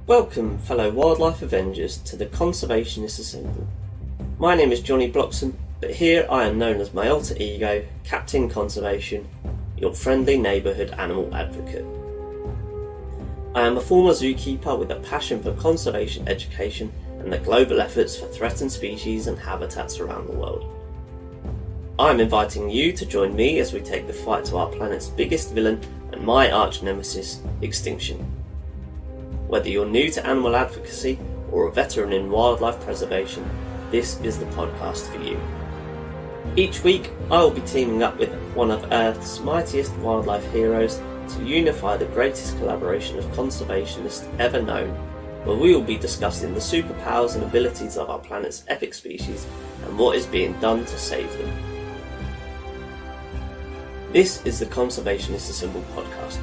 Welcome, fellow wildlife avengers, to the Conservationists Assemble. My name is Jonny Bloxham, but here I am known as my alter ego, Captain Conservation, your friendly neighbourhood animal advocate. I am a former zookeeper with a passion for conservation education and the global efforts for threatened species and habitats around the world. I am inviting you to join me as we take the fight to our planet's biggest villain and my arch nemesis, extinction. Whether you're new to animal advocacy or a veteran in wildlife preservation, this is the podcast for you. Each week, I will be teaming up with one of Earth's mightiest wildlife heroes to unify the greatest collaboration of conservationists ever known, where we will be discussing the superpowers and abilities of our planet's epic species and what is being done to save them. This is the Conservationists Assemble podcast.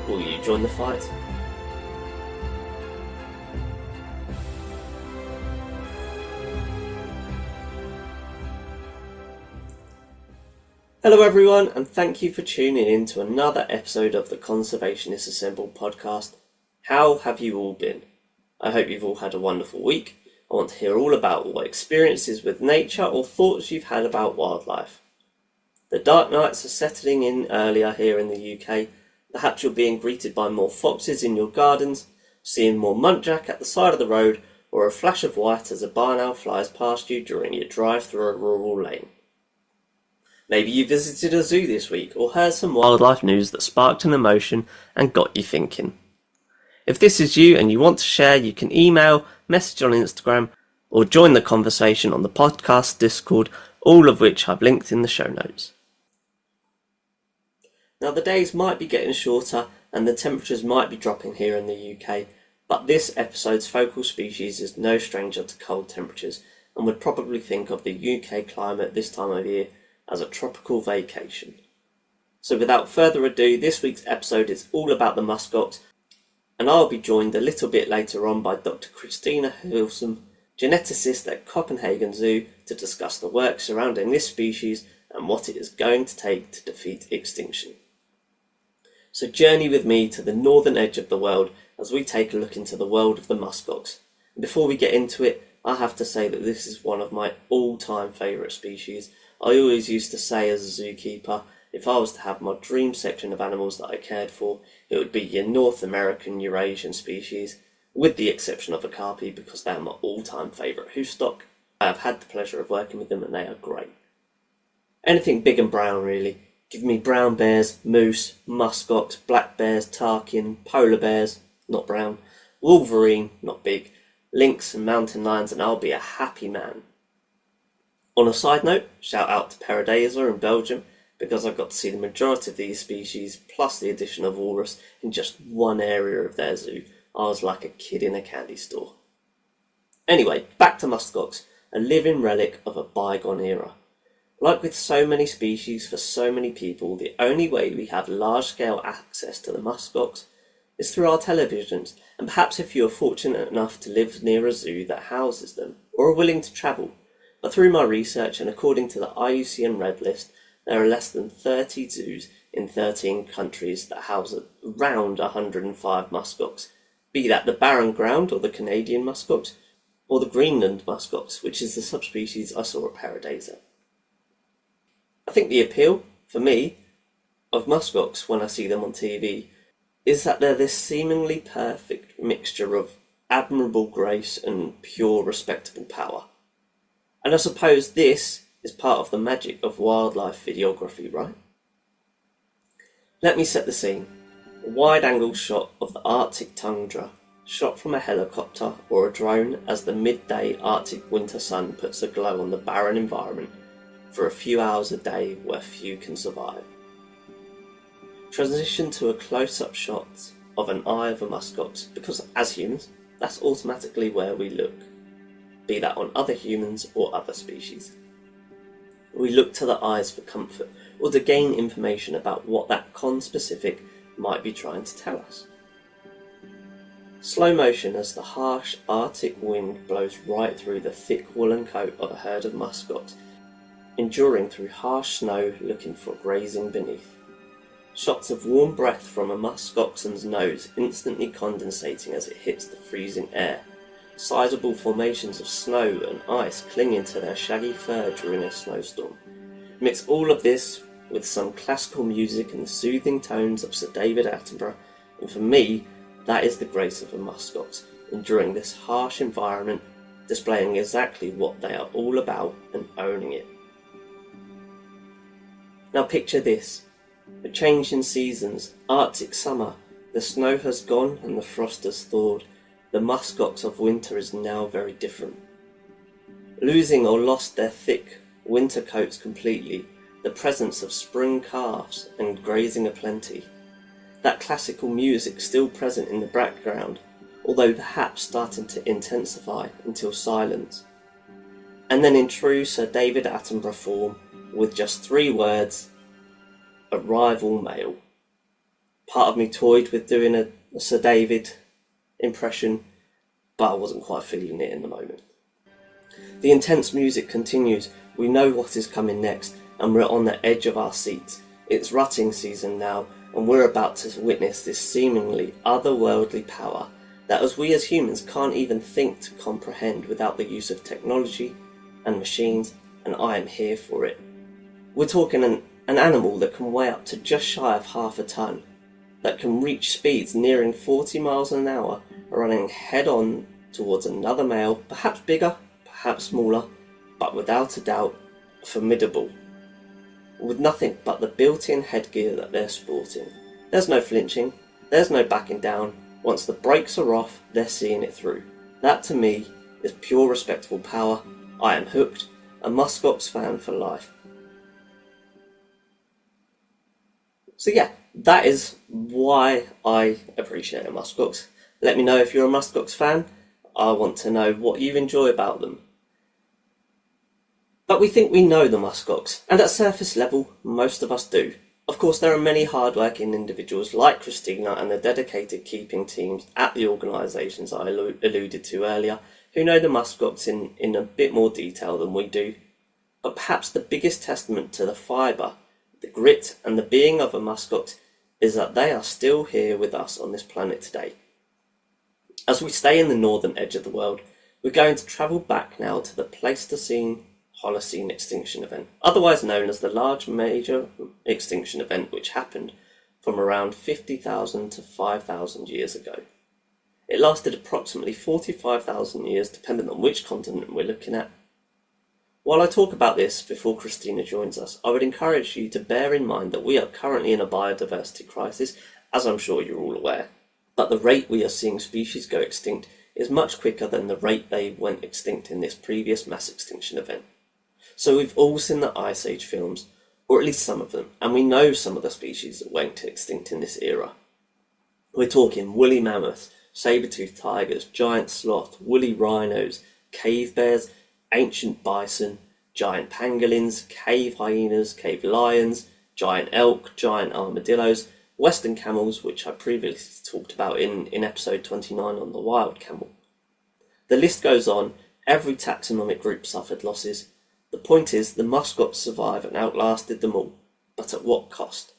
Will you join the fight? Hello everyone, and thank you for tuning in to another episode of the Conservationists Assemble podcast. How have you all been? I hope you've all had a wonderful week. I want to hear all about what experiences with nature or thoughts you've had about wildlife. The dark nights are settling in earlier here in the UK. Perhaps you're being greeted by more foxes in your gardens, seeing more muntjac at the side of the road, or a flash of white as a barn owl flies past you during your drive through a rural lane. Maybe you visited a zoo this week or heard some wildlife news that sparked an emotion and got you thinking. If this is you and you want to share, you can email, message on Instagram, or join the conversation on the podcast Discord, all of which I've linked in the show notes. Now the days might be getting shorter and the temperatures might be dropping here in the UK, but this episode's focal species is no stranger to cold temperatures and would probably think of the UK climate this time of year as a tropical vacation. So without further ado, this week's episode is all about the Musk Ox, and I'll be joined a little bit later on by Dr. Christina Hvilsom, geneticist at Copenhagen Zoo, to discuss the work surrounding this species and what it is going to take to defeat extinction. So journey with me to the northern edge of the world as we take a look into the world of the Musk Ox. And before we get into it, I have to say that this is one of my all-time favourite species. I always used to say as a zookeeper, if I was to have my dream section of animals that I cared for, it would be your North American Eurasian species, with the exception of okapi because they are my all-time favourite hoofstock. I have had the pleasure of working with them and they are great. Anything big and brown really. Give me brown bears, moose, musk ox, black bears, tarkin, polar bears, not brown, wolverine, not big, lynx and mountain lions, and I'll be a happy man. On a side note, shout out to Paradisa in Belgium, because I got to see the majority of these species, plus the addition of walrus, in just one area of their zoo. I was like a kid in a candy store. Anyway, back to Musk Ox, a living relic of a bygone era. Like with so many species for so many people, the only way we have large-scale access to the Musk Ox is through our televisions, and perhaps if you are fortunate enough to live near a zoo that houses them, or are willing to travel. But through my research and according to the IUCN Red List, there are less than 30 zoos in 13 countries that house around 105 musk ox, be that the Barren Ground or the Canadian musk ox, or the Greenland musk ox, which is the subspecies I saw at Paradisa. I think the appeal, for me, of musk ox when I see them on TV is that they're this seemingly perfect mixture of admirable grace and pure respectable power. And I suppose this is part of the magic of wildlife videography, right? Let me set the scene. A wide-angle shot of the Arctic tundra, shot from a helicopter or a drone as the midday Arctic winter sun puts a glow on the barren environment for a few hours a day where few can survive. Transition to a close-up shot of an eye of a musk ox, because as humans, that's automatically where we look. Be that on other humans or other species. We look to the eyes for comfort or to gain information about what that conspecific might be trying to tell us. Slow motion as the harsh Arctic wind blows right through the thick woolen coat of a herd of musk ox, enduring through harsh snow looking for grazing beneath. shots of warm breath from a musk oxen's nose instantly condensating as it hits the freezing air, sizable formations of snow and ice clinging to their shaggy fur during a snowstorm. Mix all of this with some classical music and the soothing tones of Sir David Attenborough, and for me, that is the grace of a musk ox, enduring this harsh environment, displaying exactly what they are all about and owning it. Now picture this, a change in seasons, Arctic summer, the snow has gone and the frost has thawed, the musk ox of winter is now very different. Losing or lost their thick winter coats completely, the presence of spring calves and grazing aplenty. That classical music still present in the background, although perhaps starting to intensify until silence. And then in true Sir David Attenborough form, with just 3 words, a rival male. Part of me toyed with doing a Sir David impression, but I wasn't quite feeling it in the moment. The intense music continues, we know what is coming next, and we're on the edge of our seats. It's rutting season now, and we're about to witness this seemingly otherworldly power that we as humans can't even think to comprehend without the use of technology and machines, and I am here for it. We're talking an animal that can weigh up to just shy of half a ton, that can reach speeds nearing 40 miles an hour, running head on towards another male, perhaps bigger, perhaps smaller, but without a doubt formidable, with nothing but the built-in headgear that they're sporting. There's no flinching, there's no backing down. Once the brakes are off, they're seeing it through. That to me is pure respectable power. I am hooked, a Musk Ox fan for life. So yeah, that is why I appreciate a Musk Ox. Let me know if you're a Musk Ox fan. I want to know what you enjoy about them. But we think we know the Musk Ox, and at surface level, most of us do. Of course, there are many hard-working individuals like Christina and the dedicated keeping teams at the organisations I alluded to earlier, who know the Musk Ox in a bit more detail than we do. But perhaps the biggest testament to the fibre, the grit and the being of a Musk Ox is that they are still here with us on this planet today. As we stay in the northern edge of the world, we're going to travel back now to the Pleistocene Holocene extinction event, otherwise known as the Large Major Extinction Event, which happened from around 50,000 to 5,000 years ago. It lasted approximately 45,000 years, depending on which continent we're looking at. While I talk about this before Christina joins us, I would encourage you to bear in mind that we are currently in a biodiversity crisis, as I'm sure you're all aware. But the rate we are seeing species go extinct is much quicker than the rate they went extinct in this previous mass extinction event. So we've all seen the Ice Age films, or at least some of them, and we know some of the species that went extinct in this era. We're talking woolly mammoths, saber-toothed tigers, giant sloth, woolly rhinos, cave bears, ancient bison, giant pangolins, cave hyenas, cave lions, giant elk, giant armadillos, western camels, which I previously talked about in episode 29 on the wild camel. The list goes on, every taxonomic group suffered losses. The point is, the Musk Ox survived and outlasted them all, but at what cost?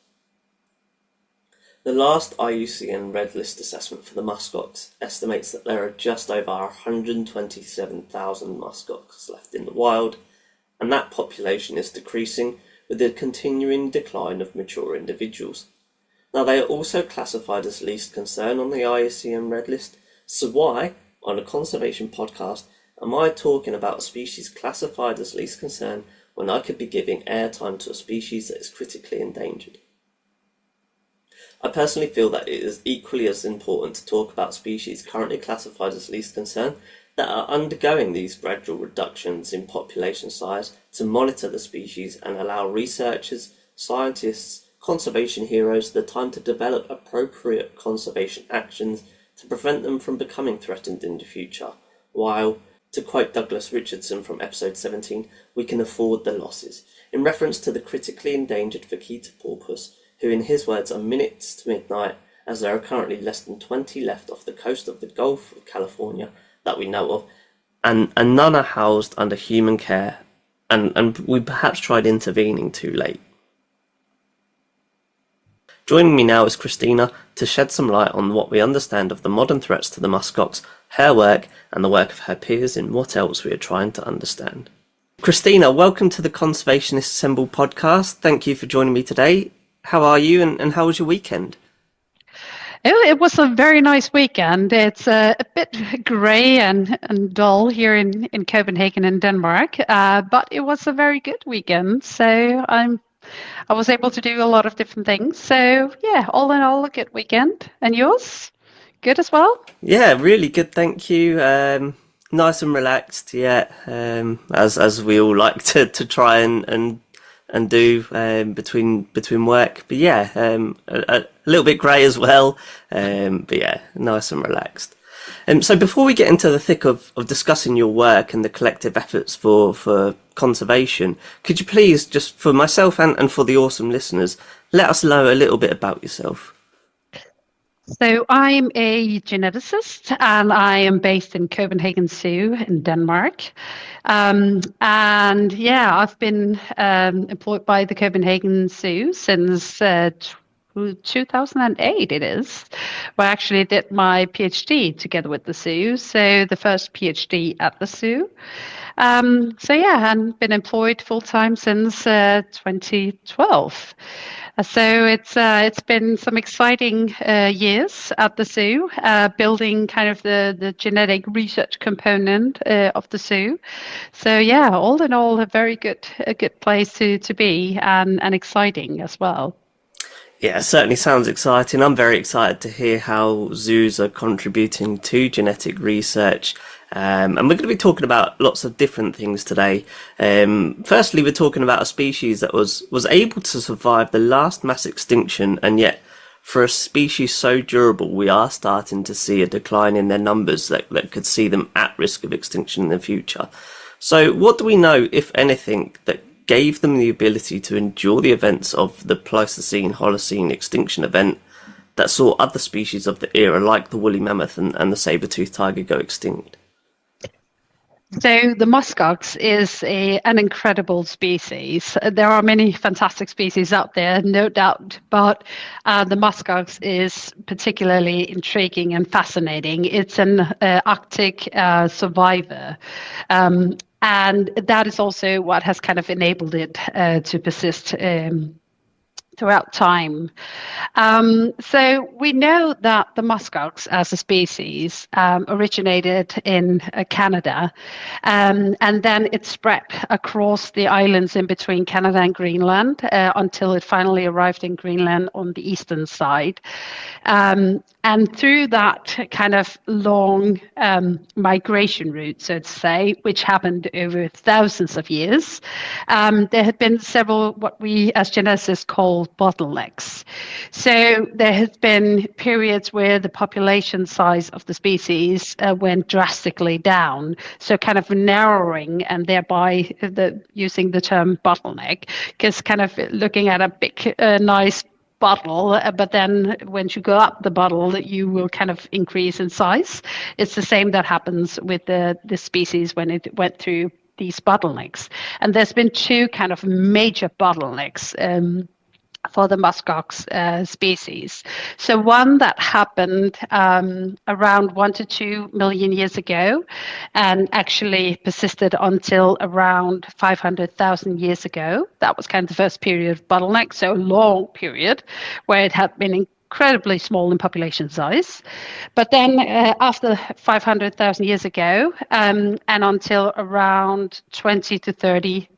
The last IUCN Red List assessment for the Musk Ox estimates that there are just over 127,000 Musk Ox left in the wild, and that population is decreasing with the continuing decline of mature individuals. Now, they are also classified as least concern on the IUCN Red List, so why, on a conservation podcast, am I talking about a species classified as least concern when I could be giving airtime to a species that is critically endangered? I personally feel that it is equally as important to talk about species currently classified as least concern that are undergoing these gradual reductions in population size to monitor the species and allow researchers, scientists, conservation heroes the time to develop appropriate conservation actions to prevent them from becoming threatened in the future, while, to quote Douglas Richardson from episode 17, we can afford the losses, in reference to the critically endangered vaquita porpoise, who in his words are minutes to midnight, as there are currently less than 20 left off the coast of the Gulf of California that we know of, and none are housed under human care, and we perhaps tried intervening too late. Joining me now is Christina to shed some light on what we understand of the modern threats to the musk ox, her work, and the work of her peers in what else we are trying to understand. Christina, welcome to the Conservationists Assemble podcast. Thank you for joining me today. How are you and how was your weekend? It was a very nice weekend. It's a bit grey and dull here in Copenhagen in Denmark, but it was a very good weekend. So I was able to do a lot of different things. So yeah, all in all, a good weekend. And yours? Good as well? Yeah, really good. Thank you. Nice and relaxed. Yeah, as we all like to try and do between work. But yeah, a little bit grey as well. But yeah, nice and relaxed. So before we get into the thick of discussing your work and the collective efforts for conservation, could you please, just for myself and for the awesome listeners, let us know a little bit about yourself? So I'm a geneticist and I am based in Copenhagen Zoo in Denmark. And yeah, I've been employed by the Copenhagen Zoo since 2008 it is, where I actually did my PhD together with the zoo. So the first PhD at the zoo. So yeah, and been employed full-time since 2012. So it's been some exciting years at the zoo, building kind of the genetic research component of the zoo. So yeah, all in all, a good place to be and exciting as well. Yeah, it certainly sounds exciting. I'm very excited to hear how zoos are contributing to genetic research. And we're going to be talking about lots of different things today. Firstly, we're talking about a species that was able to survive the last mass extinction, and yet for a species so durable, we are starting to see a decline in their numbers that could see them at risk of extinction in the future. So what do we know, if anything, that gave them the ability to endure the events of the Pleistocene-Holocene extinction event that saw other species of the era like the woolly mammoth and the saber-toothed tiger go extinct? So the musk ox is an incredible species. There are many fantastic species out there, no doubt, but the musk ox is particularly intriguing and fascinating. It's an Arctic survivor. And that is also what has kind of enabled it to persist throughout time. So we know that the musk ox as a species originated in Canada, and then it spread across the islands in between Canada and Greenland until it finally arrived in Greenland on the eastern side. And through that kind of long migration route, so to say, which happened over thousands of years, there had been several what we as geneticists call bottlenecks. So there has been periods where the population size of the species went drastically down, so kind of narrowing, and thereby using the term bottleneck, because kind of looking at a big, nice bottle, but then when you go up the bottle, you will kind of increase in size. It's the same that happens with the species when it went through these bottlenecks. And there's been two kind of major bottlenecks for the musk ox species. So one that happened around 1 to 2 million years ago and actually persisted until around 500,000 years ago. That was kind of the first period of bottleneck, so a long period where it had been incredibly small in population size. But then after 500,000 years ago and until around 20 to 30,000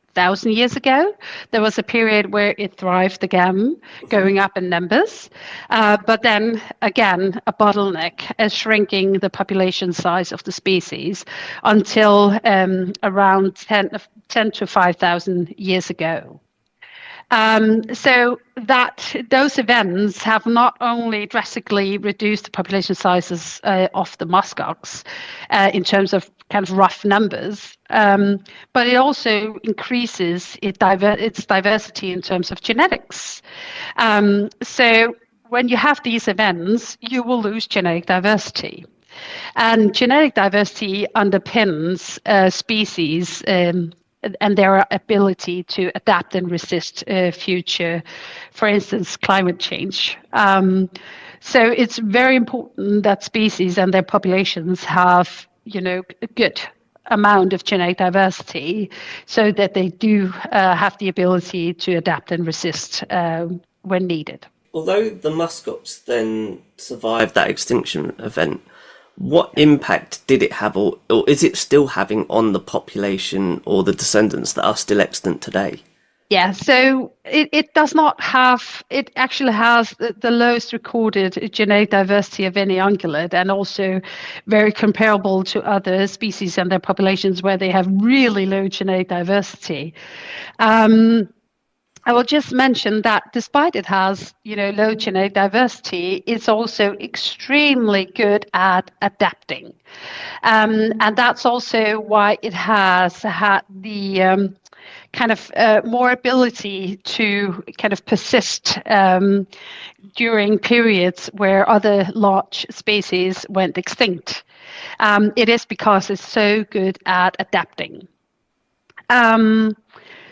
years ago, there was a period where it thrived again, going up in numbers. But then again, a bottleneck, shrinking the population size of the species until around 10 to 5,000 years ago. So that those events have not only drastically reduced the population sizes of the musk ox in terms of kind of rough numbers, but it also increases its diversity in terms of genetics. So when you have these events, you will lose genetic diversity. And genetic diversity underpins species and their ability to adapt and resist future, for instance, climate change. So it's very important that species and their populations have, a good amount of genetic diversity so that they do have the ability to adapt and resist when needed. Although the Musk Ox then survived that extinction event, what impact did it have, or is it still having on the population or the descendants that are still extant today? Yeah, so it does not have, it actually has the lowest recorded genetic diversity of any ungulate, and also very comparable to other species and their populations where they have really low genetic diversity. I will just mention that despite it has, low genetic diversity, it's also extremely good at adapting. And that's also why it has had the kind of more ability to kind of persist during periods where other large species went extinct. It is because it's so good at adapting.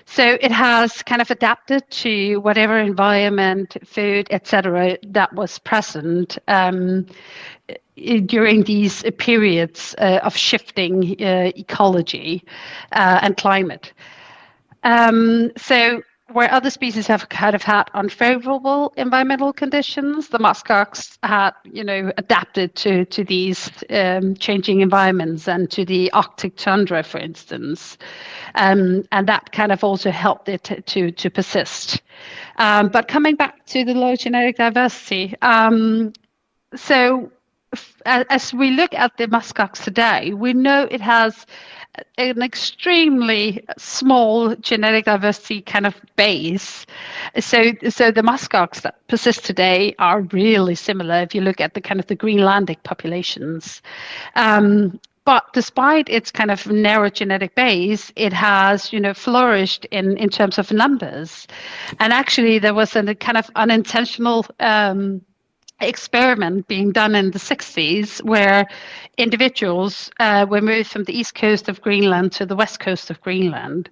So it has kind of adapted to whatever environment, food, etc., that was present during these periods of shifting ecology and climate. So where other species have kind of had unfavorable environmental conditions, the musk ox had, adapted to these changing environments and to the Arctic tundra, for instance, and that kind of also helped it to persist. But coming back to the low genetic diversity, so as we look at the musk ox today, we know it has an extremely small genetic diversity kind of base. So the musk ox that persist today are really similar if you look at the kind of the Greenlandic populations. But despite its kind of narrow genetic base, it has, flourished in terms of numbers. And actually, there was a kind of unintentional experiment being done in the 60s where individuals were moved from the east coast of Greenland to the west coast of Greenland.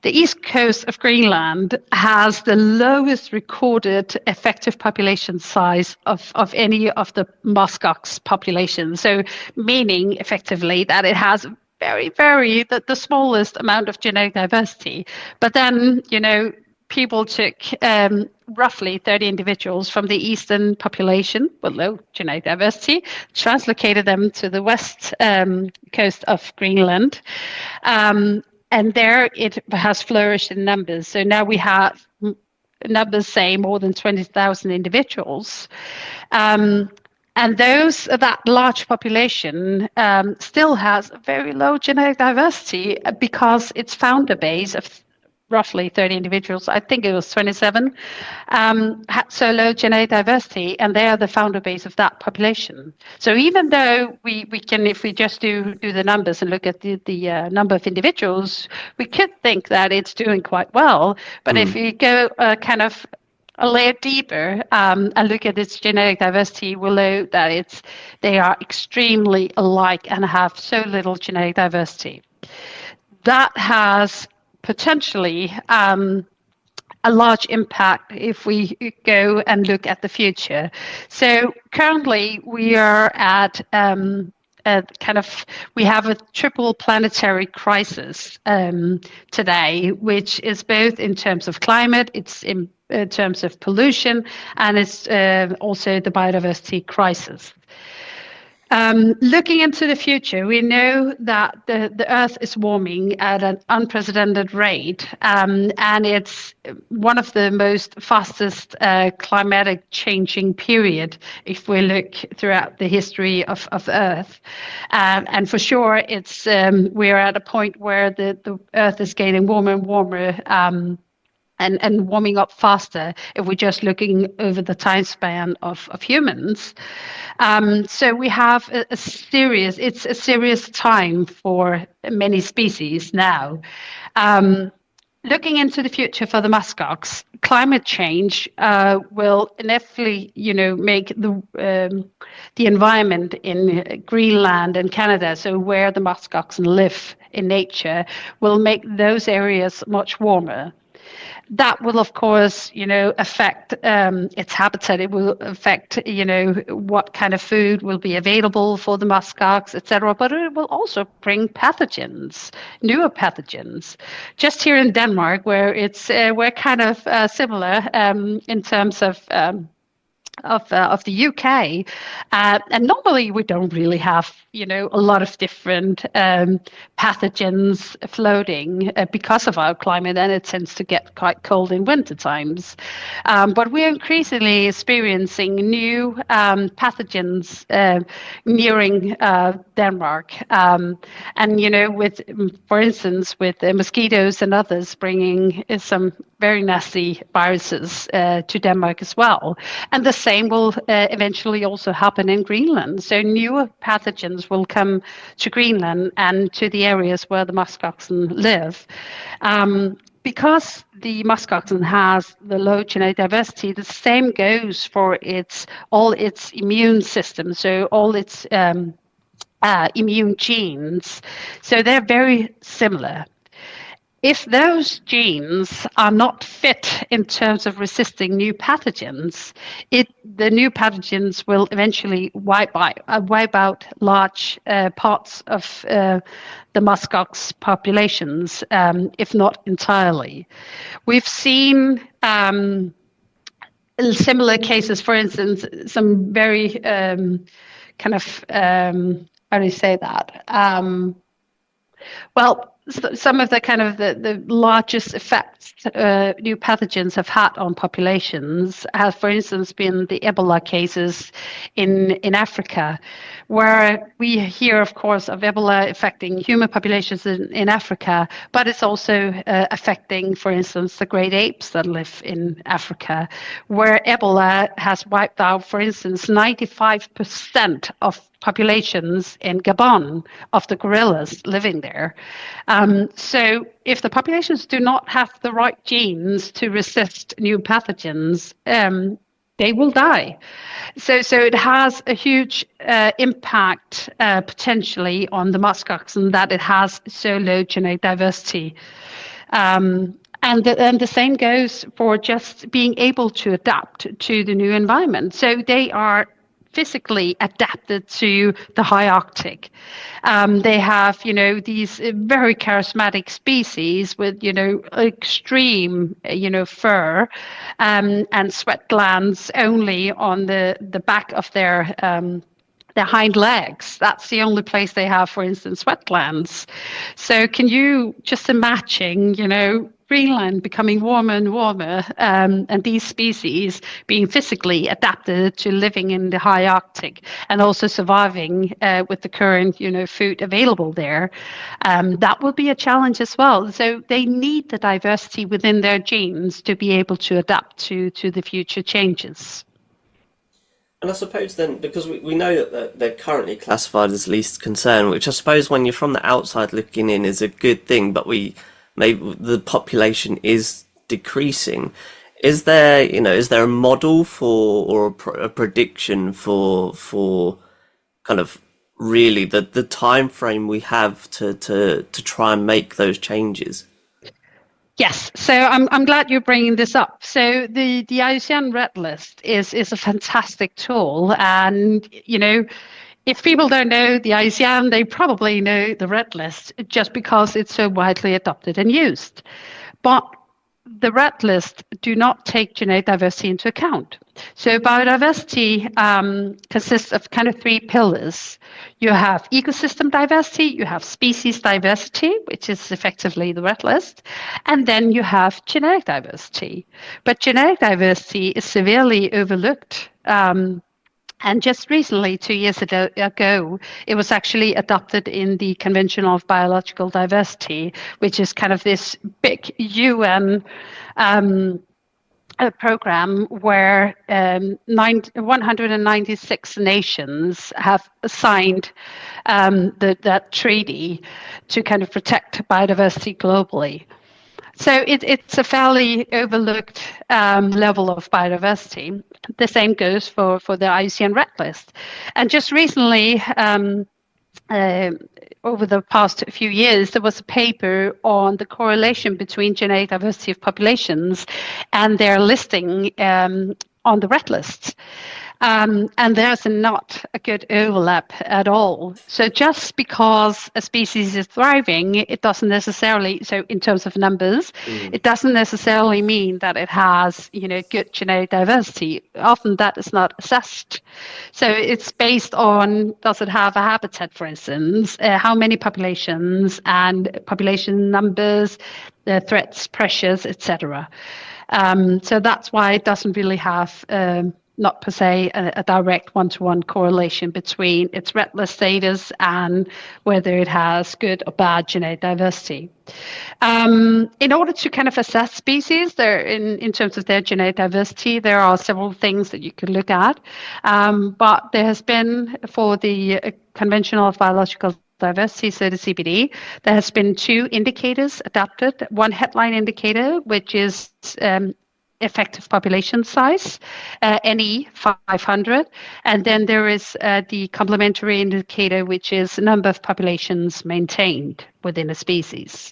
The east coast of Greenland has the lowest recorded effective population size of any of the musk ox populations. So meaning effectively that it has very, very, the smallest amount of genetic diversity. But then, people took roughly 30 individuals from the eastern population with low genetic diversity, translocated them to the west coast of Greenland, and there it has flourished in numbers. So now we have numbers, say, more than 20,000 individuals. And that large population still has very low genetic diversity because its founder base of roughly 30 individuals, I think it was 27, had so low genetic diversity, and they are the founder base of that population. So even though we can, if we just do the numbers and look at the number of individuals, we could think that it's doing quite well. But if you go kind of a layer deeper and look at its genetic diversity, we'll know that they are extremely alike and have so little genetic diversity. That has potentially a large impact if we go and look at the future. So currently we are at we have a triple planetary crisis today, which is both in terms of climate, it's in terms of pollution, and it's also the biodiversity crisis. Looking into the future, we know that the Earth is warming at an unprecedented rate, and it's one of the most fastest climatic changing period if we look throughout the history of Earth. And for sure, we're at a point where the Earth is getting warmer and warmer. And warming up faster if we're just looking over the time span of humans. So we have it's a serious time for many species now. looking into the future for the muskox, climate change will inevitably, make the environment in Greenland and Canada, so where the musk oxen live in nature, will make those areas much warmer. That will, of course, affect its habitat. It will affect, what kind of food will be available for the muskox, etc. But it will also bring pathogens, newer pathogens. Just here in Denmark, where we're kind of similar in terms of the UK, and normally we don't really have a lot of different pathogens floating because of our climate, and it tends to get quite cold in winter times. But we're increasingly experiencing new pathogens nearing Denmark, and with, for instance, with mosquitoes and others bringing some very nasty viruses to Denmark as well. And the same will eventually also happen in Greenland. So newer pathogens will come to Greenland and to the areas where the musk oxen live. Because the musk oxen has the low genetic diversity, the same goes for all its immune system, so all its immune genes. So they're very similar. If those genes are not fit in terms of resisting new pathogens, the new pathogens will eventually wipe out large parts of the muskox populations, if not entirely. We've seen similar cases, for instance, some very kind of, how do you say that? Some of the kind of the largest effects new pathogens have had on populations have, for instance, been the Ebola cases in Africa, where we hear, of course, of Ebola affecting human populations in Africa, but it's also affecting, for instance, the great apes that live in Africa, where Ebola has wiped out, for instance, 95% of populations in Gabon of the gorillas living there. So if the populations do not have the right genes to resist new pathogens, they will die. So it has a huge impact potentially on the musk oxen that it has so low genetic diversity. And the same goes for just being able to adapt to the new environment. So they are physically adapted to the high Arctic. They have, these very charismatic species with, extreme, fur and sweat glands only on the back of their hind legs. That's the only place they have, for instance, sweat glands. So can you just imagine, Greenland becoming warmer and warmer, and these species being physically adapted to living in the high Arctic and also surviving with the current, food available there. That will be a challenge as well. So they need the diversity within their genes to be able to adapt to the future changes. And I suppose then, because we know that they're currently classified as least concern, which I suppose when you're from the outside looking in is a good thing, but maybe the population is decreasing. Is there a model for or a prediction for kind of really the time frame we have to try and make those changes? Yes, so I'm glad you're bringing this up. So the IUCN Red List is a fantastic tool, and if people don't know the IUCN, they probably know the Red List just because it's so widely adopted and used. But the Red List do not take genetic diversity into account. So biodiversity consists of kind of three pillars. You have ecosystem diversity, you have species diversity, which is effectively the Red List, and then you have genetic diversity. But genetic diversity is severely overlooked. And just recently, 2 years ago, it was actually adopted in the Convention of Biological Diversity, which is kind of this big UN program where 196 nations have signed that treaty to kind of protect biodiversity globally. So it's a fairly overlooked level of biodiversity. The same goes for the IUCN Red List. And just recently, uh, over the past few years, there was a paper on the correlation between genetic diversity of populations and their listing on the red list. And there's not a good overlap at all. So just because a species is thriving, it doesn't necessarily, so in terms of numbers, it doesn't necessarily mean that it has, good genetic diversity. Often that is not assessed. So it's based on, does it have a habitat, for instance, how many populations and population numbers, threats, pressures, etc. So that's why it doesn't really have not per se a direct one-to-one correlation between its red list status and whether it has good or bad genetic diversity. In order to kind of assess species, there in terms of their genetic diversity, there are several things that you could look at. But there has been, for the conventional biological diversity, so the CBD, there has been 2 indicators adapted. One headline indicator, which is effective population size, NE 500, and then there is the complementary indicator, which is number of populations maintained within a species.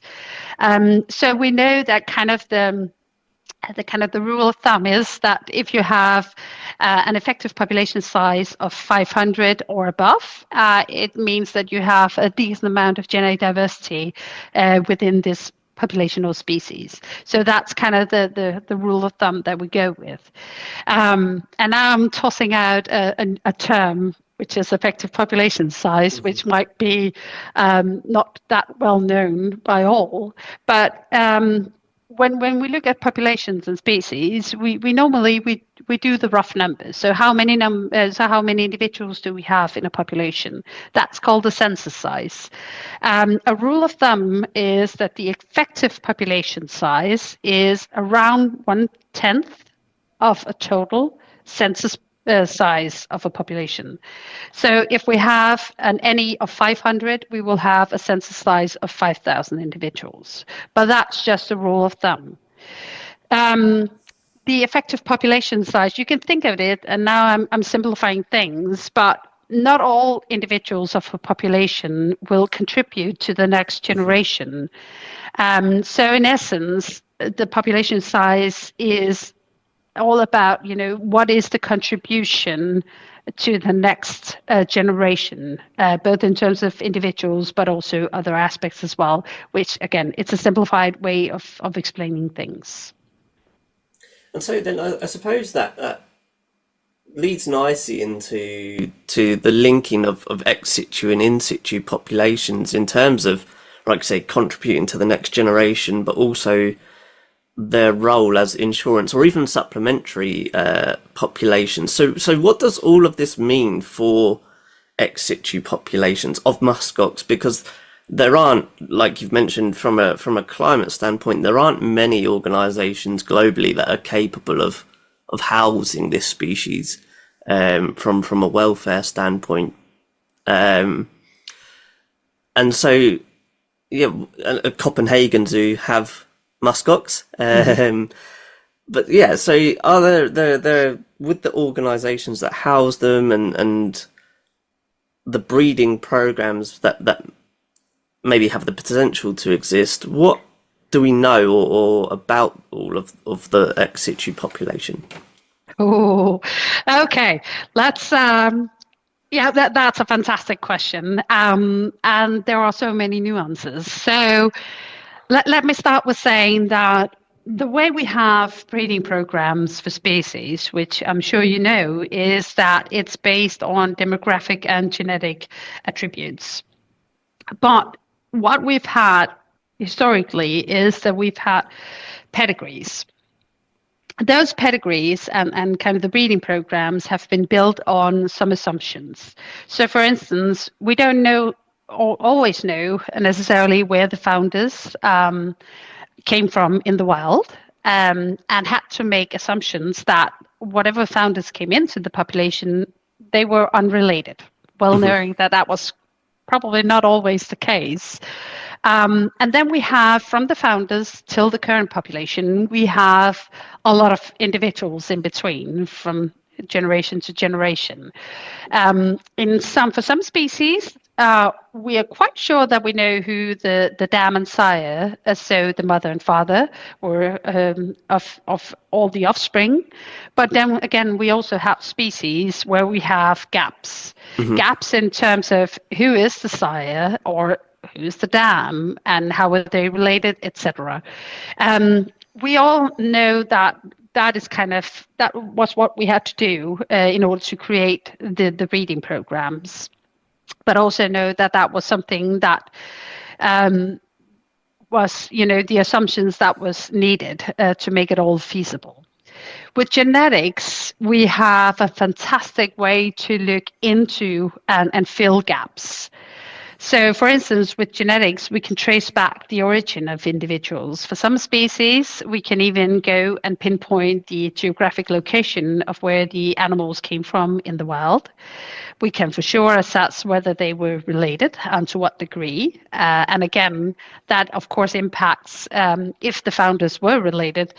So we know that kind of the rule of thumb is that if you have an effective population size of 500 or above, it means that you have a decent amount of genetic diversity within this population or species. So that's kind of the rule of thumb that we go with. And now I'm tossing out a term, which is effective population size, which might be not that well known by all. But when we look at populations and species, we normally do the rough numbers. So how many individuals do we have in a population? That's called the census size. A rule of thumb is that the effective population size is around 1/10 of a total census size of a population. So if we have an NE of 500, we will have a census size of 5,000 individuals. But that's just a rule of thumb. The effective population size, you can think of it, and now I'm simplifying things, but not all individuals of a population will contribute to the next generation. So in essence, the population size is all about, what is the contribution to the next generation, both in terms of individuals, but also other aspects as well, which, again, it's a simplified way of explaining things. And so then I suppose that leads nicely into the linking of ex situ and in situ populations in terms of, like I say, contributing to the next generation, but also their role as insurance or even supplementary populations. So what does all of this mean for ex situ populations of musk ox? Because there aren't, like you've mentioned, from a climate standpoint, there aren't many organisations globally that are capable of housing this species from a welfare standpoint. And so, yeah, a Copenhagen Zoo have musk ox. But yeah, so are there with the organisations that house them and the breeding programs that maybe have the potential to exist, what do we know or about all of the ex situ population? Oh, okay. Let's that's a fantastic question. And there are so many nuances. So let me start with saying that the way we have breeding programs for species, which I'm sure you know, is that it's based on demographic and genetic attributes. But what we've had historically is that we've had pedigrees. Those pedigrees and kind of the breeding programs have been built on some assumptions. So, for instance, we don't know or always know necessarily where the founders came from in the wild, and had to make assumptions that whatever founders came into the population, they were unrelated, well knowing that was probably not always the case. And then we have, from the founders till the current population, we have a lot of individuals in between from generation to generation. For some species, we are quite sure that we know who the dam and sire, so the mother and father, or of all the offspring. But then again, we also have species where we have gaps, gaps in terms of who is the sire or who's the dam and how are they related, etc. We all know that that was what we had to do in order to create the breeding programs, but also know that that was something that was, the assumptions that was needed to make it all feasible. With genetics, we have a fantastic way to look into and fill gaps. So, for instance, with genetics, we can trace back the origin of individuals. For some species, we can even go and pinpoint the geographic location of where the animals came from in the wild. We can for sure assess whether they were related and to what degree. And again, that of course impacts, if the founders were related,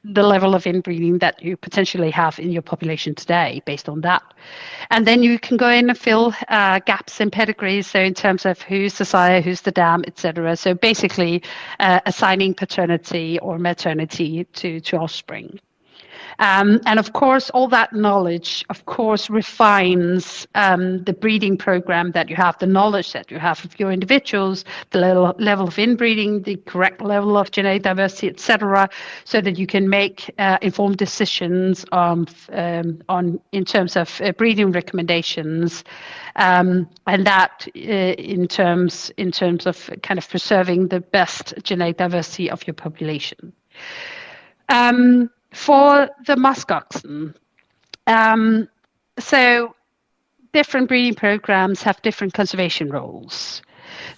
the level of inbreeding that you potentially have in your population today based on that. And then you can go in and fill gaps in pedigrees, so in terms of who's the sire, who's the dam, etc. So basically assigning paternity or maternity to offspring. And of course, all that knowledge, of course, refines the breeding program that you have, the knowledge that you have of your individuals, the level of inbreeding, the correct level of genetic diversity, etc., so that you can make informed decisions in terms of breeding recommendations, and that in terms of kind of preserving the best genetic diversity of your population. For the musk oxen, so different breeding programs have different conservation roles.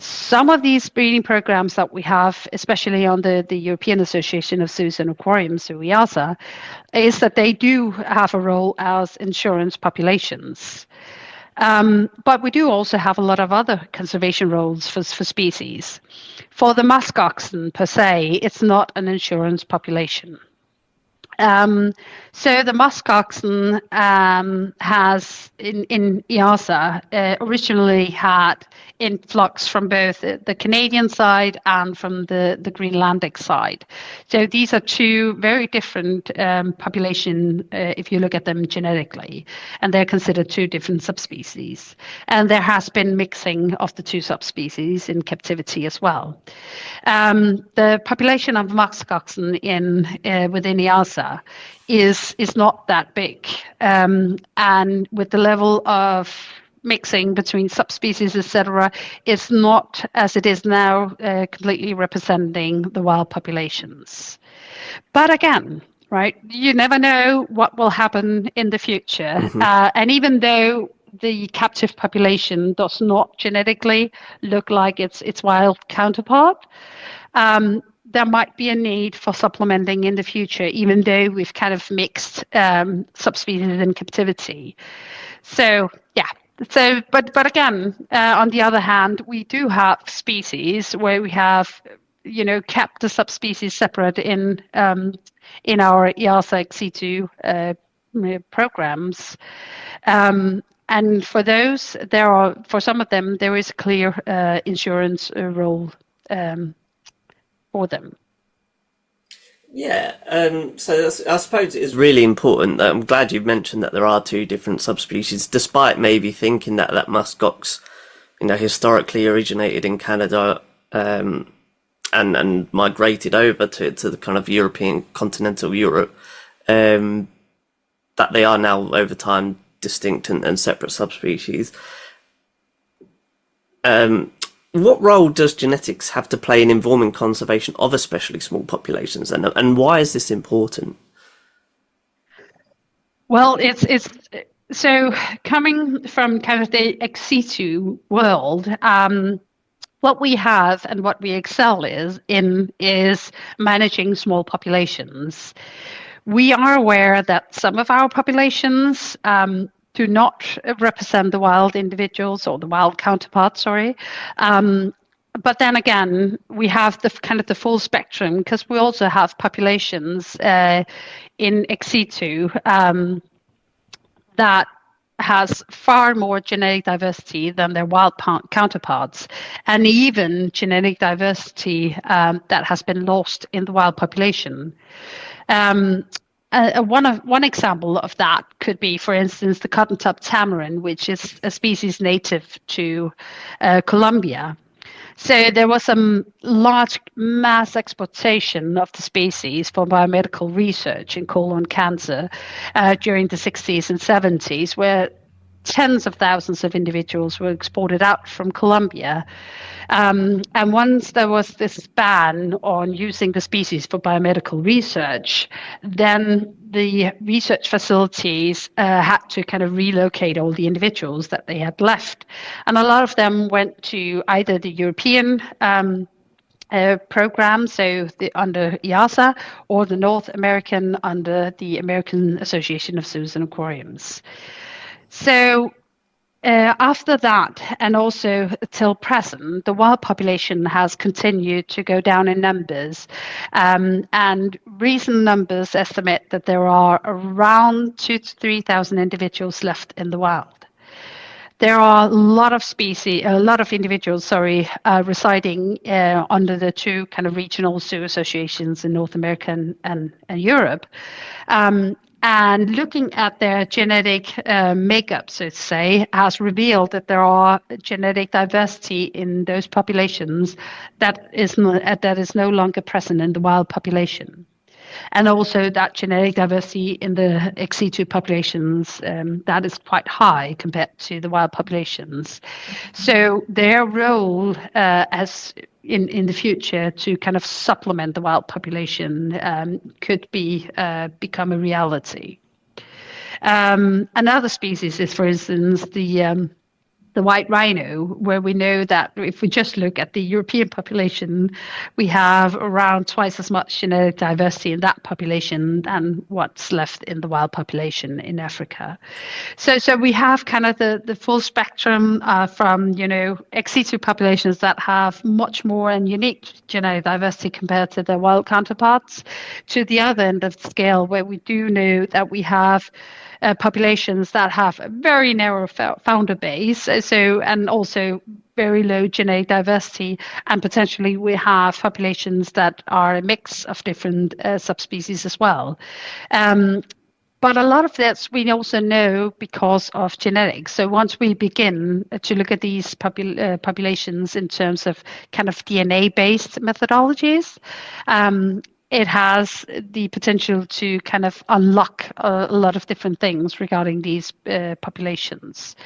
Some of these breeding programs that we have, especially on the European Association of Zoos and Aquariums, so EASA, is that they do have a role as insurance populations. But we do also have a lot of other conservation roles for species. For the musk oxen per se, it's not an insurance population. So the musk oxen has in EASA originally had influx from both the Canadian side and from the Greenlandic side. So these are two very different populations if you look at them genetically, and they're considered two different subspecies. And there has been mixing of the two subspecies in captivity as well. The population of musk oxen within EASA is not that big, and with the level of mixing between subspecies, etc., it's not, as it is now, completely representing the wild populations. But again, right, you never know what will happen in the future, and even though the captive population does not genetically look like its wild counterpart, there might be a need for supplementing in the future, even though we've kind of mixed subspecies in captivity. So, yeah. So, but again, on the other hand, we do have species where we have, kept the subspecies separate in our EASA ex situ programs. And for those, for some of them, there is a clear insurance role for them. Yeah, so I suppose it is really important. I'm glad you've mentioned that there are two different subspecies, despite maybe thinking that musk ox, historically originated in Canada and migrated over to the kind of European continental Europe. That they are now over time distinct and separate subspecies. What role does genetics have to play in informing conservation of especially small populations, and why is this important? Well, it's so coming from kind of the ex situ world. What we have and what we excel is managing small populations. We are aware that some of our populations do not represent the wild individuals or the wild counterparts, But then again, we have the kind of the full spectrum, because we also have populations in ex situ that has far more genetic diversity than their wild counterparts, and even genetic diversity that has been lost in the wild population. One example of that could be, for instance, the cotton-top tamarin, which is a species native to Colombia. So there was some large mass exploitation of the species for biomedical research in colon cancer during the 60s and 70s, where tens of thousands of individuals were exported out from Colombia. And once there was this ban on using the species for biomedical research, then the research facilities had to kind of relocate all the individuals that they had left. And a lot of them went to either the European program, so under EASA, or the North American under the American Association of Zoos and Aquariums. So after that, and also till present, the wild population has continued to go down in numbers, and recent numbers estimate that there are around 2,000 to 3,000 individuals left in the wild. There are a lot of individuals, residing under the two kind of regional zoo associations in North America and Europe. And looking at their genetic makeup, so to say, has revealed that there are genetic diversity in those populations that is no longer present in the wild population. And also that genetic diversity in the ex situ populations, that is quite high compared to the wild populations. So their role as in the future to kind of supplement the wild population could become a reality. Another species is, for instance, the white rhino, where we know that if we just look at the European population, we have around twice as much genetic diversity in that population than what's left in the wild population in Africa. So we have kind of the full spectrum from, ex situ populations that have much more and unique genetic diversity compared to their wild counterparts, to the other end of the scale, where we do know that we have populations that have a very narrow founder base, and also very low genetic diversity, and potentially we have populations that are a mix of different subspecies as well. But a lot of this we also know because of genetics. So once we begin to look at these populations in terms of kind of DNA-based methodologies, it has the potential to kind of unlock a lot of different things regarding these populations.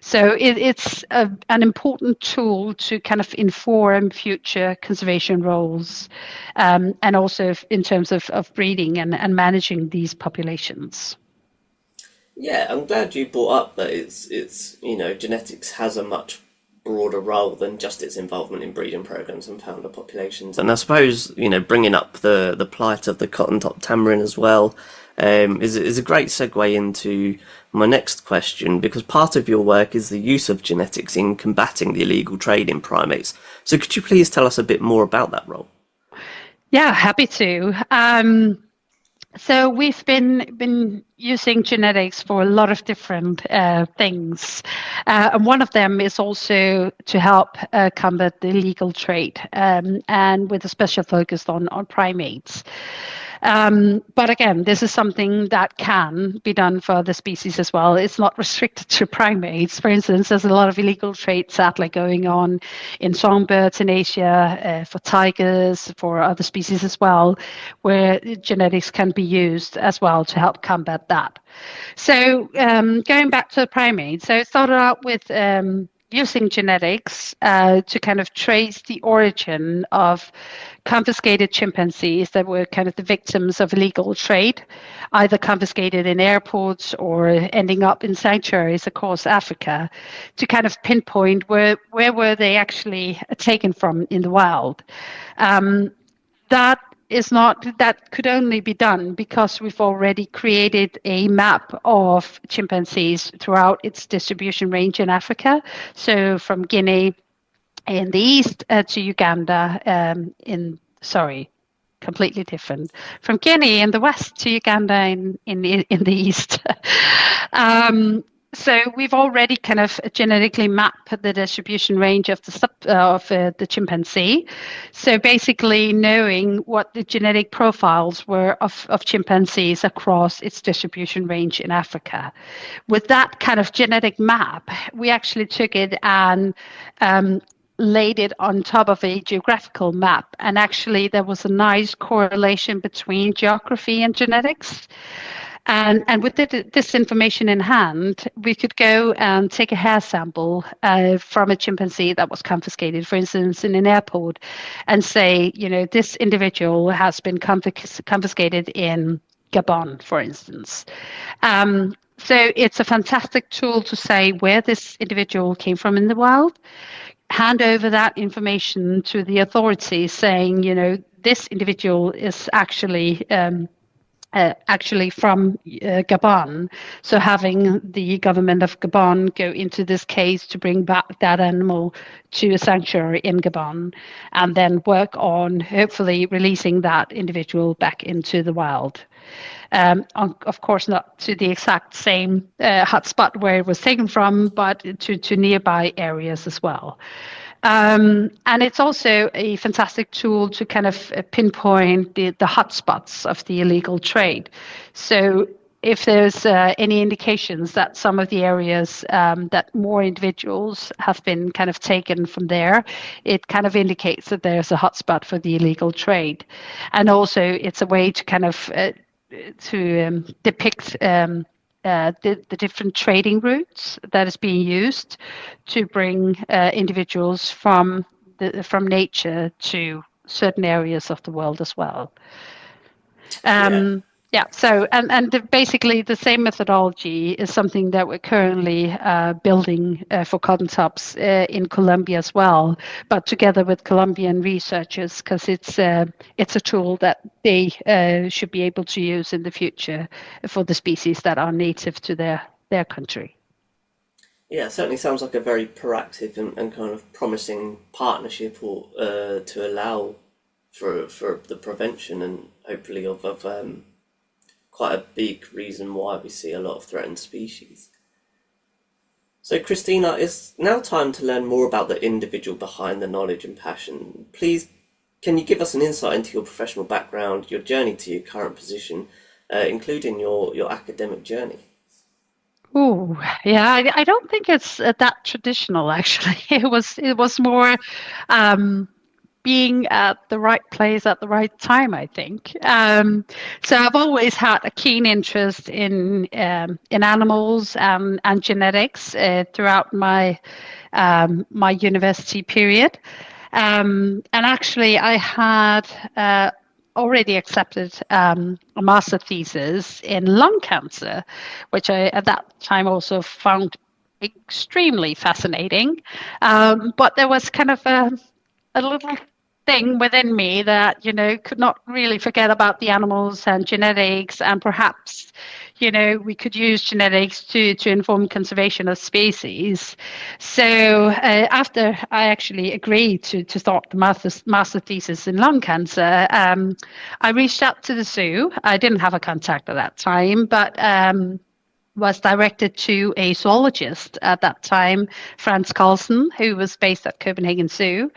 So it's an important tool to kind of inform future conservation roles, and also in terms of breeding and managing these populations. Yeah, I'm glad you brought up that it's genetics has a much broader role than just its involvement in breeding programs and founder populations. And I suppose, bringing up the plight of the cotton-top tamarin as well is a great segue into my next question, because part of your work is the use of genetics in combating the illegal trade in primates. So could you please tell us a bit more about that role? Yeah, happy to. So we've been using genetics for a lot of different things. And one of them is also to help combat the illegal trade, and with a special focus on primates. But again, this is something that can be done for other species as well. It's not restricted to primates. For instance, there's a lot of illegal trade sadly going on in songbirds in Asia, for tigers, for other species as well, where genetics can be used as well to help combat that. So going back to the primates, so it started out with using genetics to kind of trace the origin of confiscated chimpanzees that were kind of the victims of illegal trade, either confiscated in airports or ending up in sanctuaries across Africa, to kind of pinpoint where were they actually taken from in the wild. That could only be done because we've already created a map of chimpanzees throughout its distribution range in Africa. So from Guinea in the east to Uganda completely different. From Guinea in the west to Uganda in the east. So we've already kind of genetically mapped the distribution range of the chimpanzee. So basically knowing what the genetic profiles were of chimpanzees across its distribution range in Africa. With that kind of genetic map, we actually took it and laid it on top of a geographical map. And actually there was a nice correlation between geography and genetics. And with this information in hand, we could go and take a hair sample from a chimpanzee that was confiscated, for instance, in an airport, and say, this individual has been confiscated in Gabon, for instance. So it's a fantastic tool to say where this individual came from in the wild, hand over that information to the authorities saying, this individual is actually from Gabon. So having the government of Gabon go into this case to bring back that animal to a sanctuary in Gabon, and then work on hopefully releasing that individual back into the wild. Of course, not to the exact same hotspot where it was taken from, but to nearby areas as well. And it's also a fantastic tool to kind of pinpoint the hotspots of the illegal trade. So if there's any indications that some of the areas that more individuals have been kind of taken from there, it kind of indicates that there's a hotspot for the illegal trade. And also it's a way to kind of depict the different trading routes that is being used to bring individuals from nature to certain areas of the world as well. So basically the same methodology is something that we're currently building for cotton tops in Colombia as well, but together with Colombian researchers, because it's a tool that they should be able to use in the future for the species that are native to their country. Yeah, it certainly sounds like a very proactive and kind of promising partnership to allow for the prevention and hopefully of quite a big reason why we see a lot of threatened species. So Christina, it's now time to learn more about the individual behind the knowledge and passion. Please, can you give us an insight into your professional background, your journey to your current position, including your academic journey? Oh, yeah, I don't think it's that traditional, actually. It was more being at the right place at the right time, I think. So I've always had a keen interest in animals and genetics throughout my university period. And actually, I had already accepted a master thesis in lung cancer, which I at that time also found extremely fascinating. But there was kind of a little thing within me that could not really forget about the animals and genetics, and perhaps we could use genetics to inform conservation of species. So after I actually agreed to start the master thesis in lung cancer, I reached out to the zoo. I didn't have a contact at that time, but was directed to a zoologist at that time, Frans Carlsen, who was based at Copenhagen Zoo.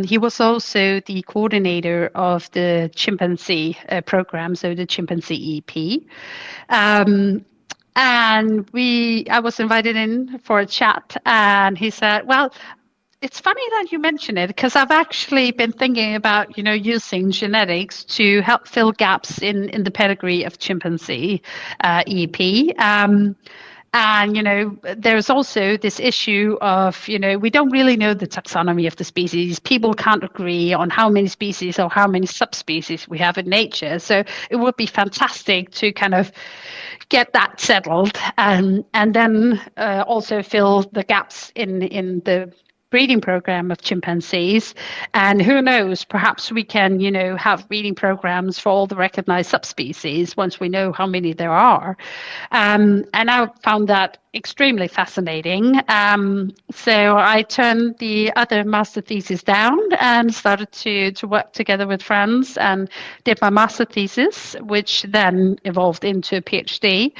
He was also the coordinator of the chimpanzee program, so the chimpanzee EP. And I was invited in for a chat, and he said, well, it's funny that you mention it, because I've actually been thinking about, using genetics to help fill gaps in the pedigree of chimpanzee EP. And, there's also this issue of, we don't really know the taxonomy of the species. People can't agree on how many species or how many subspecies we have in nature. So it would be fantastic to kind of get that settled and then also fill the gaps in the breeding program of chimpanzees, and who knows, perhaps we can, have breeding programs for all the recognized subspecies once we know how many there are. And I found that extremely fascinating. So I turned the other master thesis down and started to work together with friends and did my master thesis, which then evolved into a PhD,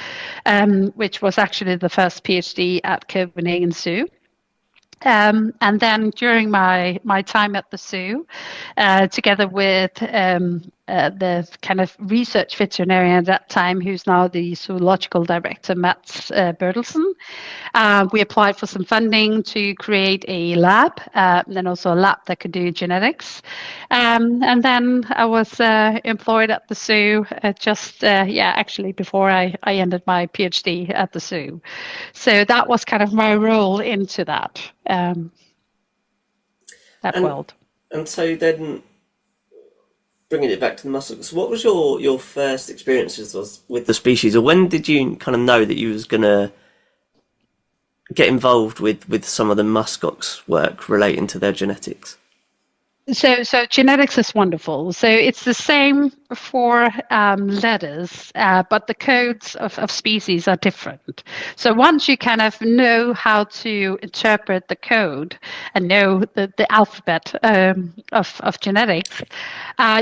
which was actually the first PhD at Copenhagen Zoo. And then during my time at the zoo, together with the kind of research veterinarian at that time, who's now the zoological director, Mats Bertelsen, we applied for some funding to create a lab, and then also a lab that could do genetics. And then I was employed at the zoo actually before I ended my PhD at the zoo. So that was kind of my role into that. World. And so then, bringing it back to the Musk Ox, what was your first experiences with the species, or when did you kind of know that you was going to get involved with some of the Musk Ox work relating to their genetics? So genetics is wonderful. So it's the same for letters, but the codes of species are different. So once you kind of know how to interpret the code and know the alphabet of genetics,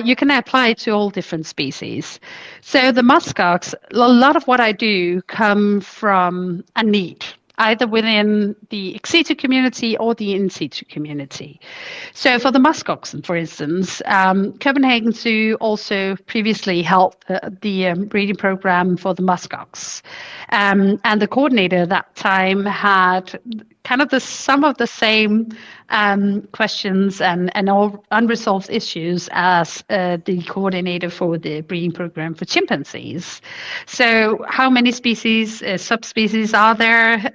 you can apply it to all different species. So the Musk Ox, a lot of what I do come from a need, either within the ex situ community or the in situ community. So for the musk oxen, for instance, Copenhagen Zoo also previously held the breeding program for the musk ox. And the coordinator at that time had kind of some of the same questions and all unresolved issues as the coordinator for the breeding program for chimpanzees. So how many species, subspecies are there?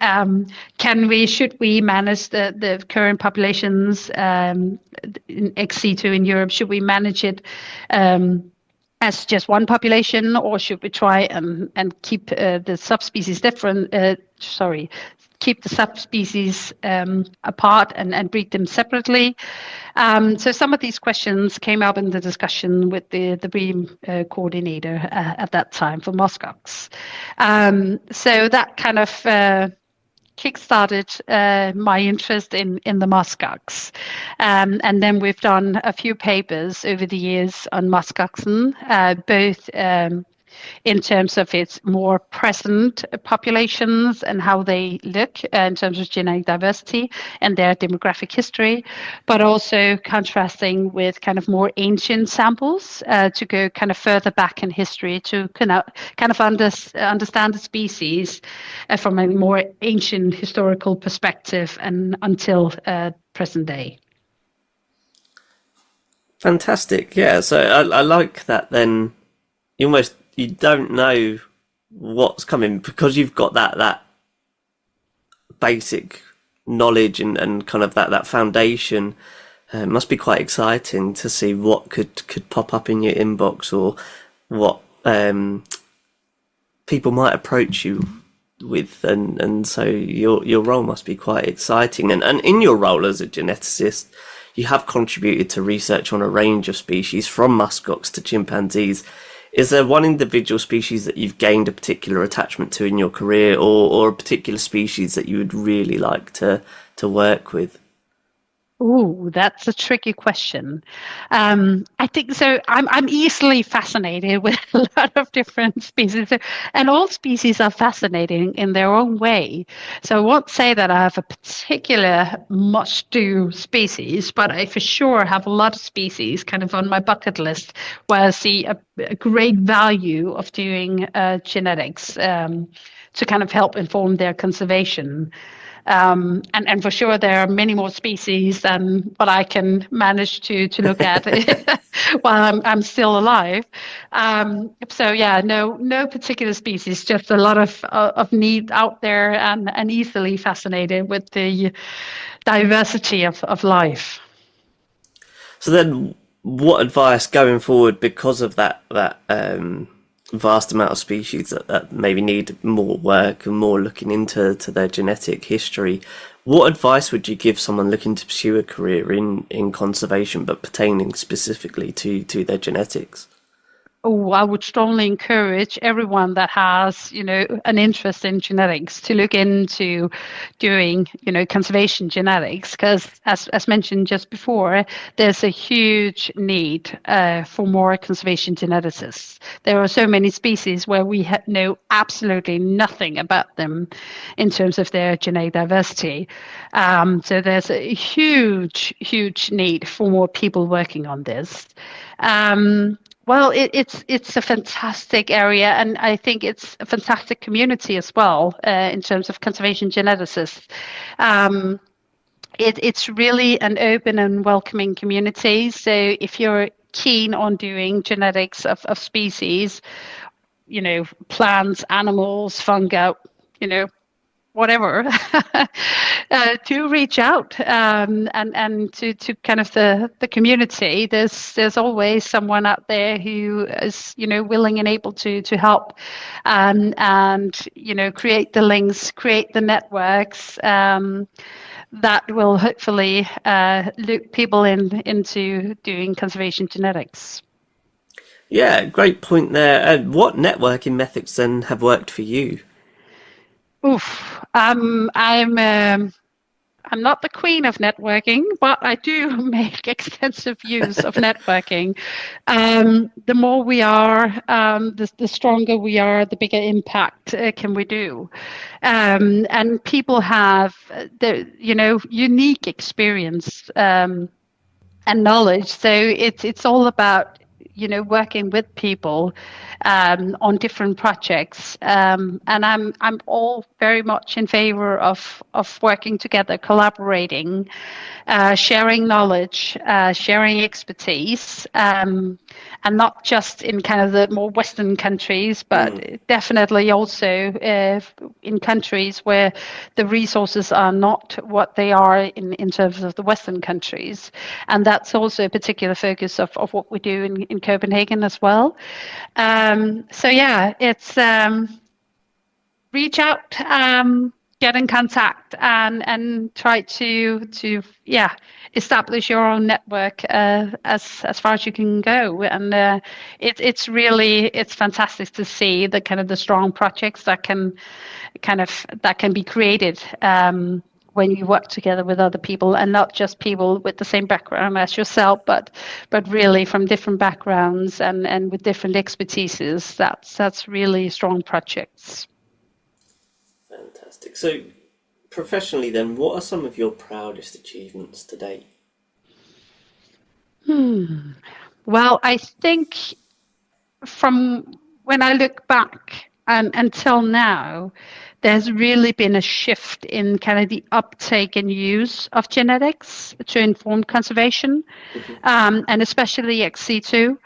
Should we manage the current populations in ex situ in Europe? Should we manage it as just one population, or should we try and keep the subspecies different? Keep the subspecies apart and breed them separately. So some of these questions came up in the discussion with the breeding coordinator at that time for Musk Ox. So that kind of kickstarted my interest in the Musk Ox. And then we've done a few papers over the years on musk oxen, both in terms of its more present populations and how they look in terms of genetic diversity and their demographic history, but also contrasting with kind of more ancient samples to go kind of further back in history to kind of understand the species from a more ancient historical perspective and until present day. Fantastic. Yeah, so I like that then you don't know what's coming because you've got that basic knowledge and kind of that foundation. It must be quite exciting to see what could pop up in your inbox or what people might approach you with, and so your role must be quite exciting. And in your role as a geneticist, you have contributed to research on a range of species from musk ox to chimpanzees. Is there one individual species that you've gained a particular attachment to in your career, or a particular species that you would really like to work with? Ooh, that's a tricky question. I think so. I'm easily fascinated with a lot of different species, and all species are fascinating in their own way. So I won't say that I have a particular must-do species, but I for sure have a lot of species kind of on my bucket list where I see a great value of doing genetics to kind of help inform their conservation. And for sure, there are many more species than what I can manage to look at while I'm still alive. So yeah, no particular species, just a lot of need out there, and easily fascinated with the diversity of life. So then, what advice going forward, because of that vast amount of species that maybe need more work and more looking into their genetic history. What advice would you give someone looking to pursue a career in conservation, but pertaining specifically to their genetics? Oh, I would strongly encourage everyone that has, an interest in genetics to look into doing, conservation genetics, because as mentioned just before, there's a huge need for more conservation geneticists. There are so many species where we know absolutely nothing about them in terms of their genetic diversity. So there's a huge, huge need for more people working on this. Well, it's a fantastic area, and I think it's a fantastic community as well in terms of conservation geneticists. It's really an open and welcoming community. So if you're keen on doing genetics of species, plants, animals, fungi, whatever, to reach out and to kind of the community. There's always someone out there who is willing and able to help and create the links, create the networks that will hopefully loop people into doing conservation genetics. Yeah, great point there. And what networking methods then have worked for you? Oof. I'm not the queen of networking, but I do make extensive use of networking. The more we are, the stronger we are, the bigger impact can we do. And people have the unique experience and knowledge. So it's all about working with people on different projects, and I'm all very much in favor of working together, collaborating, sharing knowledge, sharing expertise, and not just in kind of the more Western countries, but definitely also in countries where the resources are not what they are in terms of the Western countries. And that's also a particular focus of what we do in Copenhagen as well. So yeah, it's reach out, get in contact, and try to establish your own network as far as you can go. And it's fantastic to see the kind of the strong projects that can be created when you work together with other people, and not just people with the same background as yourself, but really from different backgrounds and with different expertises. That's really strong projects. Fantastic. So, professionally, then, what are some of your proudest achievements to date? Well, I think from when I look back and until now, there's really been a shift in kind of the uptake and use of genetics to inform conservation, and especially ex situ.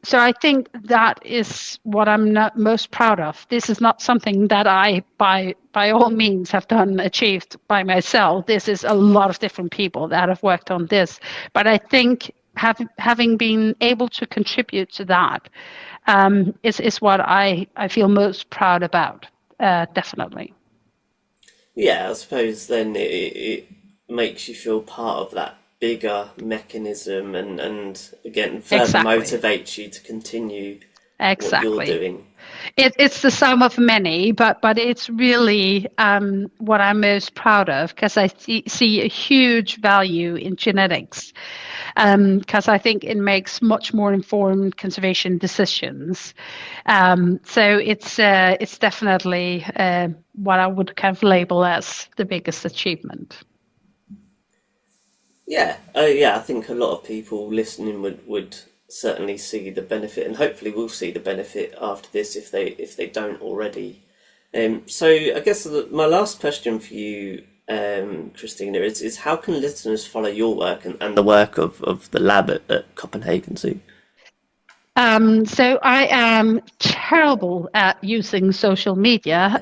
So I think that is what I'm not most proud of. This is not something that I, by all means, have achieved by myself. This is a lot of different people that have worked on this. But I think having been able to contribute to that is what I feel most proud about, definitely. Yeah, I suppose then it makes you feel part of that bigger mechanism, and again further Exactly. motivates you to continue what you're Exactly. doing. It's the sum of many, but it's really what I'm most proud of, because I see a huge value in genetics, because I think it makes much more informed conservation decisions. So it's definitely what I would kind of label as the biggest achievement. Yeah, I think a lot of people listening would certainly see the benefit, and hopefully will see the benefit after this if they don't already. So I guess my last question for you, Christina, is how can listeners follow your work and the work of the lab at Copenhagen Zoo? So I am terrible at using social media,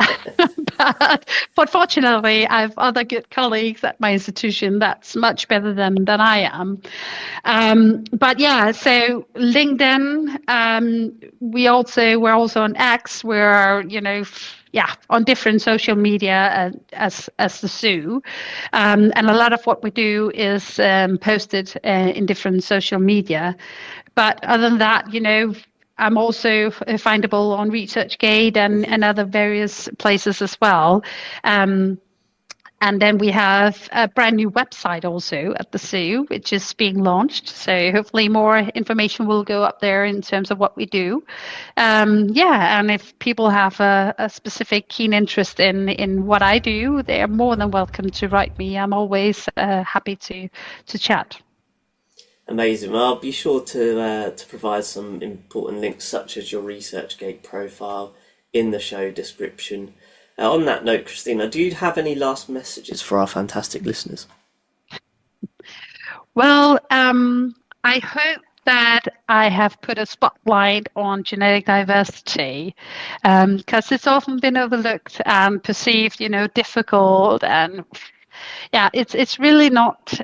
But fortunately, I have other good colleagues at my institution that's much better than I am. But yeah, so LinkedIn, we're also on X. We're on different social media as the zoo, and a lot of what we do is posted in different social media. But other than that, I'm also findable on ResearchGate and other various places as well. And then we have a brand new website also at the zoo, which is being launched. So hopefully more information will go up there in terms of what we do. And if people have a specific keen interest in what I do, they are more than welcome to write me. I'm always happy to chat. Amazing. Well, I'll be sure to provide some important links such as your ResearchGate profile in the show description. On that note, Christina, do you have any last messages for our fantastic listeners? Well, I hope that I have put a spotlight on genetic diversity, because it's often been overlooked and perceived, difficult, and it's really not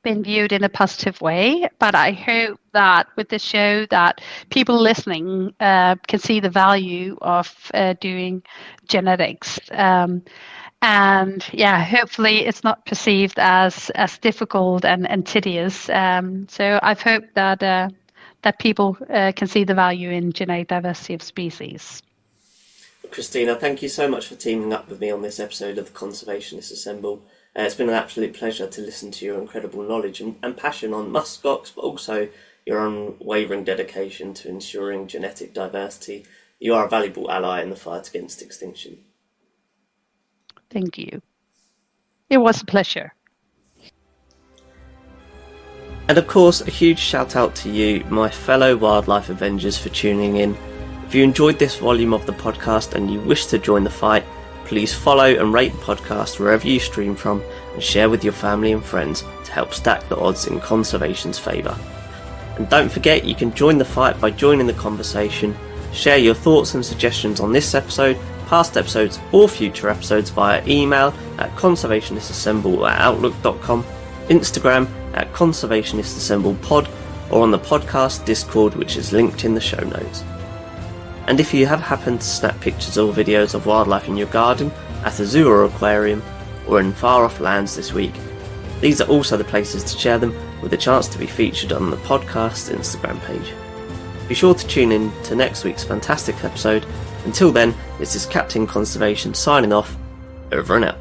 been viewed in a positive way. But I hope that with the show that people listening can see the value of doing genetics. Hopefully it's not perceived as difficult and tedious. So I've hoped that people can see the value in genetic diversity of species. Christina, thank you so much for teaming up with me on this episode of the Conservationists Assemble. It's been an absolute pleasure to listen to your incredible knowledge and passion on Musk Ox, but also your unwavering dedication to ensuring genetic diversity. You are a valuable ally in the fight against extinction. Thank you. It was a pleasure. And of course, a huge shout out to you, my fellow wildlife avengers, for tuning in. If you enjoyed this volume of the podcast and you wish to join the fight, please follow and rate the podcast wherever you stream from and share with your family and friends to help stack the odds in conservation's favour. And don't forget, you can join the fight by joining the conversation. Share your thoughts and suggestions on this episode, past episodes or future episodes via email at conservationistassemble@outlook.com, Instagram at conservationistassemblepod, or on the podcast Discord, which is linked in the show notes. And if you have happened to snap pictures or videos of wildlife in your garden, at a zoo or aquarium, or in far off lands this week, these are also the places to share them, with a chance to be featured on the podcast Instagram page. Be sure to tune in to next week's fantastic episode. Until then, this is Captain Conservation signing off. Over and out.